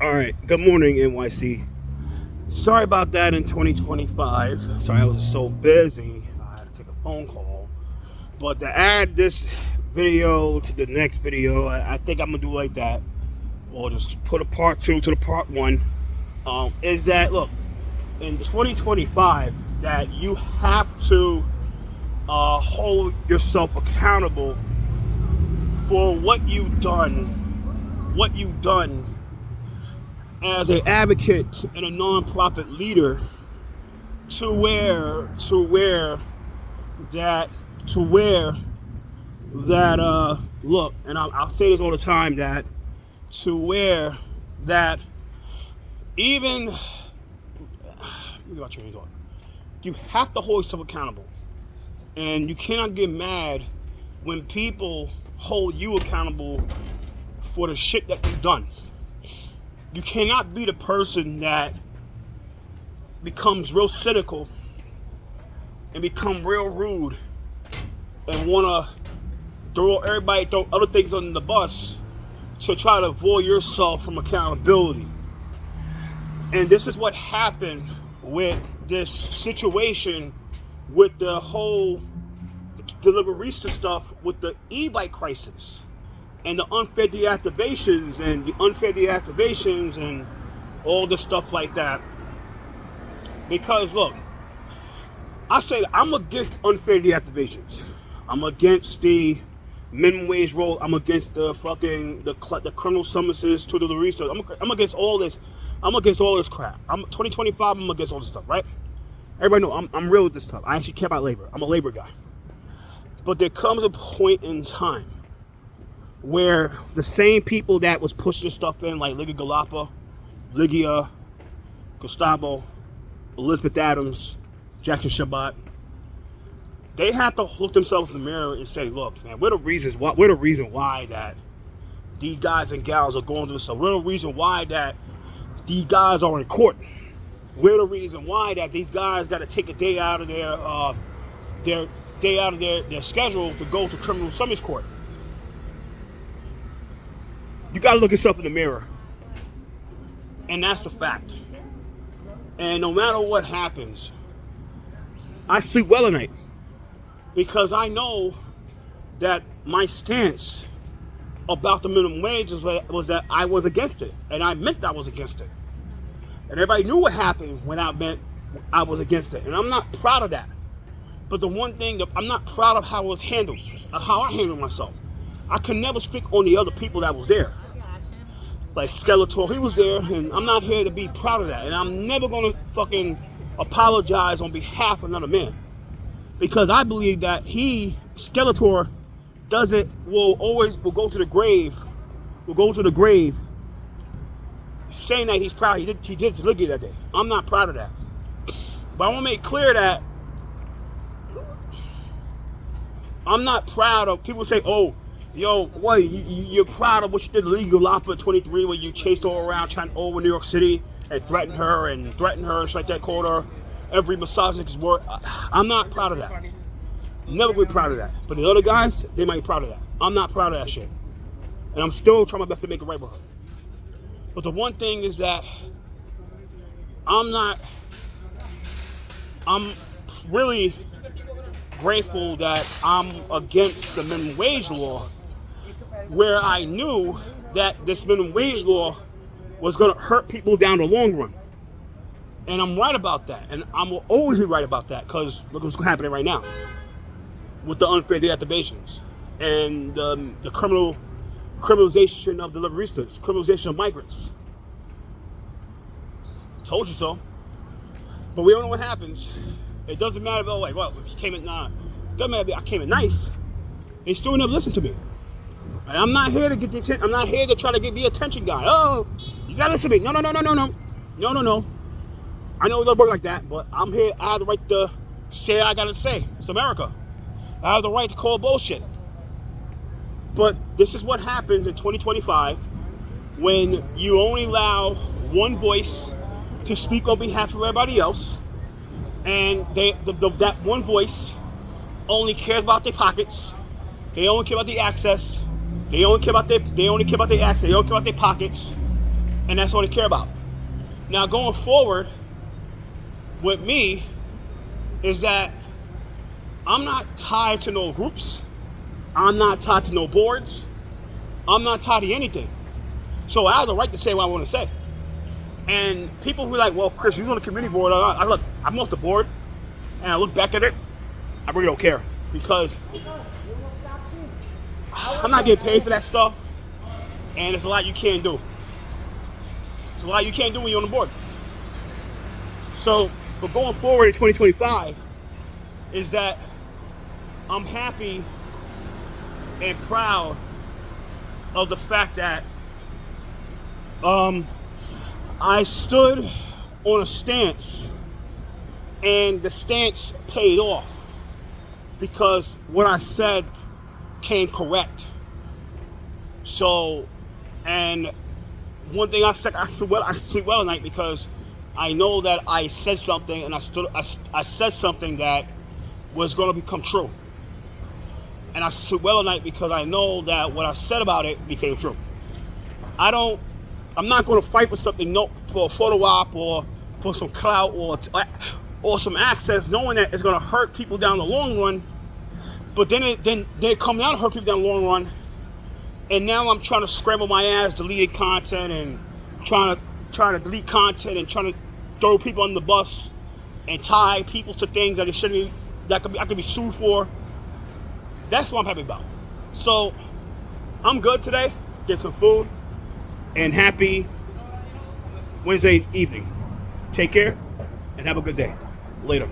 All right. Good morning, NYC. Sorry about that in 2025. Sorry, I was so busy. I had to take a phone call. But to add this video to the next video, I think I'm going to do like that. Or just put a part two to the part one. Is that, look, in 2025, that you have to hold yourself accountable for what you've done as an advocate and a non-profit leader to where that look, and I'll say this all the time, that to where that even you have to hold yourself accountable, and you cannot get mad when people hold you accountable for the shit that you've done. You cannot be the person that becomes real cynical and become real rude and want to throw other things under the bus to try to avoid yourself from accountability. And this is what happened with this situation with the whole deliverista stuff with the e-bike crisis and the unfair deactivations and all the stuff like that. Because look, I say that I'm against unfair deactivations. I'm against the minimum wage roll. I'm against the criminal summonses to the deliveristas. I'm against all this. I'm against all this crap. I'm 2025. I'm against all this stuff, right? Everybody know I'm real with this stuff. I actually care about labor. I'm a labor guy. But there comes a point in time where the same people that was pushing this stuff in, like Ligia, Gustavo, Elizabeth Adams, Jackson Shabbat, they have to look themselves in the mirror and say, look, man, we're the reason why that these guys and gals are going through this stuff. We're the reason why that these guys are in court. We're the reason why that these guys got to take a day out of their schedule to go to criminal summons court. You got to look yourself in the mirror. And that's the fact. And no matter what happens, I sleep well at night. Because I know that my stance about the minimum wage was that I was against it. And I meant I was against it. And everybody knew what happened when I meant I was against it. And I'm not proud of that. But the one thing that I'm not proud of how it was handled, how I handled myself. I can never speak on the other people that was there. Like Skeletor, he was there, and I'm not here to be proud of that. And I'm never going to fucking apologize on behalf of another man. Because I believe that Skeletor, will go to the grave saying that he's proud. He did look at that day. I'm not proud of that. But I want to make clear that I'm not proud of people say, oh, yo, what, you're proud of what you did legal Lapa at 23 when you chased her around trying over New York City and threatened her and shit like that, called her every misogynist word. I'm not proud of that. Never be proud of that. But the other guys, they might be proud of that. I'm not proud of that shit. And I'm still trying my best to make it right with her. But the one thing is that I'm really grateful that I'm against the minimum wage law, where I knew that this minimum wage law was going to hurt people down the long run. And I'm right about that. And I will always be right about that, because look what's happening right now with the unfair deactivations and the criminalization of deliveristas, criminalization of migrants. Told you so. But we don't know what happens. It doesn't matter about, like, well, if you came in, doesn't matter if I came in nice. They still never listen to me. And I'm not here to get the attention. I'm not here to try to be the attention guy. Oh, you gotta listen to me. No. I know it doesn't work like that, but I'm here. I have the right to say what I gotta say. It's America. I have the right to call bullshit. But this is what happens in 2025 when you only allow one voice to speak on behalf of everybody else, and that one voice only cares about their pockets. They only care about the access. They only care about their access. They don't care about their pockets. And that's all they care about. Now going forward with me is that I'm not tied to no groups. I'm not tied to no boards. I'm not tied to anything. So I have the right to say what I want to say. And people who are like, well, Chris, you're on the community board. I'm off the board, and I look back at it, I really don't care. Because I'm not getting paid for that stuff, and there's a lot you can't do. There's a lot you can't do when you're on the board. So, but going forward in 2025 is that I'm happy and proud of the fact that I stood on a stance, and the stance paid off because what I said came correct. So, and one thing I sleep well at night because I know that I said something, and I said something that was going to become true. And I sleep well at night because I know that what I said about it became true. I'm not going to fight for something, for a photo op or for some clout or some access, knowing that it's going to hurt people down the long run. But then it come down to hurt people down the long run. And now I'm trying to scramble my ass, deleting content and trying to delete content and trying to throw people on the bus and tie people to things that it shouldn't be, I could be sued for. That's what I'm happy about. So I'm good today. Get some food. And happy Wednesday evening. Take care and have a good day. Later.